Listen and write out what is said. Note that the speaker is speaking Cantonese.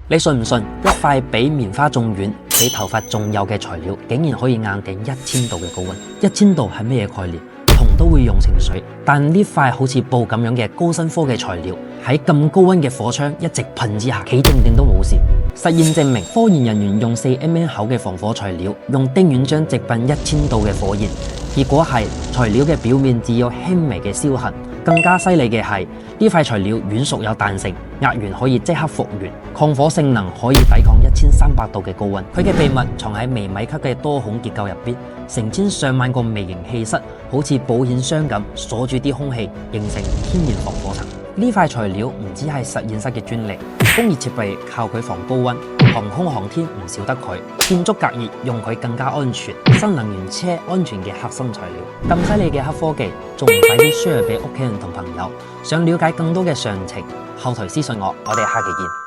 你信唔信？一塊比棉花仲軟、比頭髮仲幼嘅材料，竟然可以硬頂1000度嘅高溫。1000度係咩嘢概念？銅都會溶成水，但呢塊好似布咁樣嘅高新科嘅材料，喺咁高溫嘅火槍一直噴之下，企定定都冇事。實驗證明，科研人員用4mm 厚嘅防火材料，用丁烷漿直噴1000度嘅火焰，結果係材料嘅表面只有輕微嘅燒痕。更加犀利嘅係，呢塊材料軟熟有彈性，壓完可以即刻復原，抗火性能可以抵抗1300度嘅高溫。佢嘅秘密藏喺微米級嘅多孔結構入邊，成千上萬個微型氣室好似保險箱咁鎖住啲空氣，形成天然防火層。呢塊材料唔止係實驗室嘅專利，工業設備靠佢防高溫，航空航天唔少得佢，建築隔熱用佢更加安全，新能源車安全嘅核心材料。咁犀利嘅黑科技，仲唔快啲 share 俾屋企人同朋友？想了解更多嘅詳情，後台私信我哋下期見。